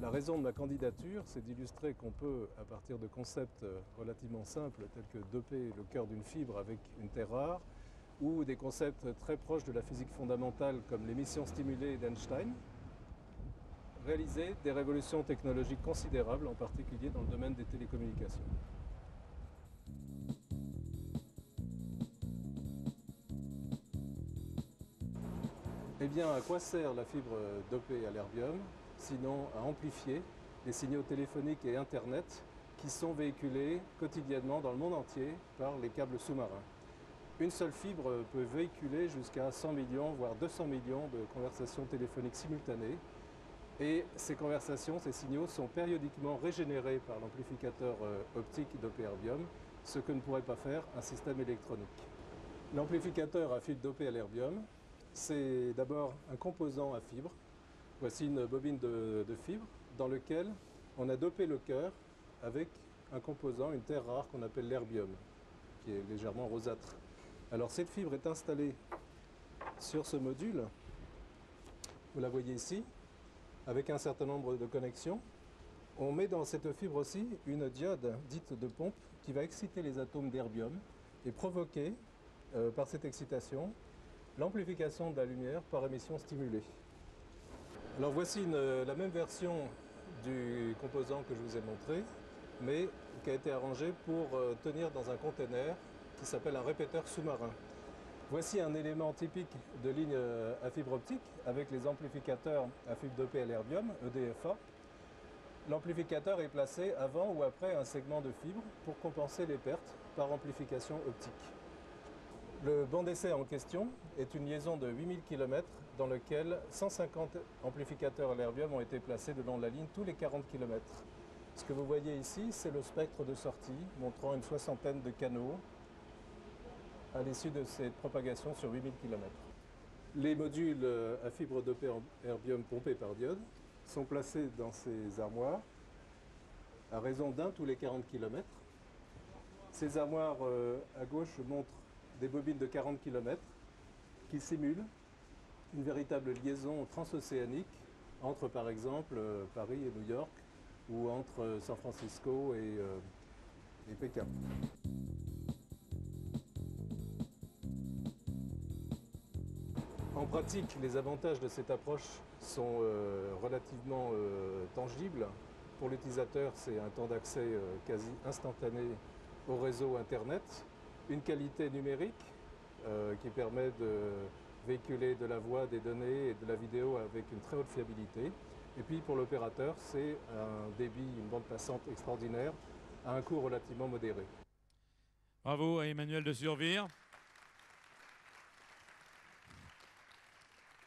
La raison de ma candidature, c'est d'illustrer qu'on peut, à partir de concepts relativement simples, tels que doper le cœur d'une fibre avec une terre rare, ou des concepts très proches de la physique fondamentale comme l'émission stimulée d'Einstein, réaliser des révolutions technologiques considérables, en particulier dans le domaine des télécommunications. Eh bien, à quoi sert la fibre dopée à l'erbium, sinon à amplifier les signaux téléphoniques et Internet qui sont véhiculés quotidiennement dans le monde entier par les câbles sous-marins. Une seule fibre peut véhiculer jusqu'à 100 millions, voire 200 millions de conversations téléphoniques simultanées. Et ces conversations, ces signaux sont périodiquement régénérés par l'amplificateur optique dopé erbium, ce que ne pourrait pas faire un système électronique. L'amplificateur à fibre dopée à l'erbium, c'est d'abord un composant à fibre. Voici une bobine de fibre dans laquelle on a dopé le cœur avec un composant, une terre rare qu'on appelle l'erbium, qui est légèrement rosâtre. Alors cette fibre est installée sur ce module, vous la voyez ici, avec un certain nombre de connexions. On met dans cette fibre aussi une diode dite de pompe qui va exciter les atomes d'erbium et provoquer, par cette excitation, l'amplification de la lumière par émission stimulée. Alors voici la même version du composant que je vous ai montré, mais qui a été arrangé pour tenir dans un conteneur qui s'appelle un répéteur sous-marin. Voici un élément typique de ligne à fibre optique avec les amplificateurs à fibre dopée à l'erbium, EDFA. L'amplificateur est placé avant ou après un segment de fibre pour compenser les pertes par amplification optique. Le banc d'essai en question est une liaison de 8000 km dans lequel 150 amplificateurs à l'erbium ont été placés le long de la ligne tous les 40 km. Ce que vous voyez ici, c'est le spectre de sortie montrant une soixantaine de canaux à l'issue de cette propagation sur 8000 km. Les modules à fibre dopée erbium pompés par diode sont placés dans ces armoires à raison d'un tous les 40 km. Ces armoires à gauche montrent des bobines de 40 km qui simulent une véritable liaison transocéanique entre par exemple Paris et New York ou entre San Francisco et Pékin. En pratique, les avantages de cette approche sont relativement tangibles. Pour l'utilisateur, c'est un temps d'accès quasi instantané au réseau Internet, une qualité numérique qui permet de véhiculer de la voix, des données et de la vidéo avec une très haute fiabilité. Et puis pour l'opérateur, c'est un débit, une bande passante extraordinaire à un coût relativement modéré. Bravo à Emmanuel de Survire.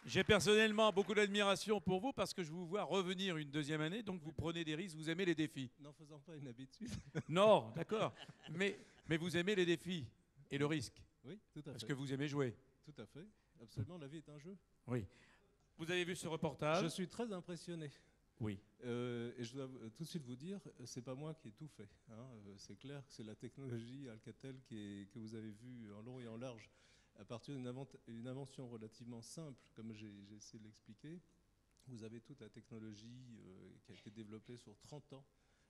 J'ai personnellement beaucoup d'admiration pour vous parce que je vous vois revenir une deuxième année, donc vous prenez des risques, vous aimez les défis. N'en faisant pas une habitude. Non, d'accord, mais vous aimez les défis et le risque. Oui, tout à fait. Parce que vous aimez jouer. Tout à fait, absolument, la vie est un jeu. Oui. Vous avez vu ce reportage? Je suis très impressionné. Oui. Et je dois tout de suite vous dire, c'est pas moi qui ai tout fait. Hein. C'est clair que c'est la technologie Alcatel que vous avez vue en long et en large à partir d'une invention relativement simple, comme j'ai essayé de l'expliquer. Vous avez toute la technologie qui a été développée sur 30 ans,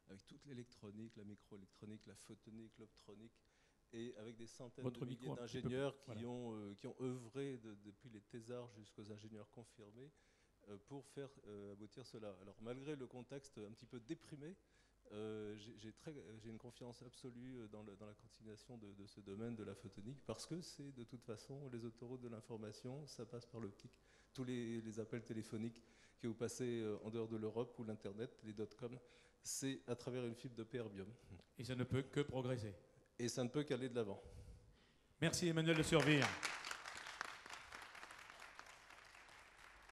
avec toute l'électronique, la microélectronique, la photonique, l'optronique, et avec des centaines de milliers d'ingénieurs qui ont œuvré depuis les thésards jusqu'aux ingénieurs confirmés pour faire aboutir cela. Alors malgré le contexte un petit peu déprimé, j'ai une confiance absolue dans la continuation de ce domaine de la photonique parce que c'est de toute façon les autoroutes de l'information, ça passe par l'optique. Tous les appels téléphoniques que vous passez en dehors de l'Europe ou l'Internet, les .com, c'est à travers une fibre de erbium. Et ça ne peut que progresser. Et ça ne peut qu'aller de l'avant. Merci Emmanuel de Survire.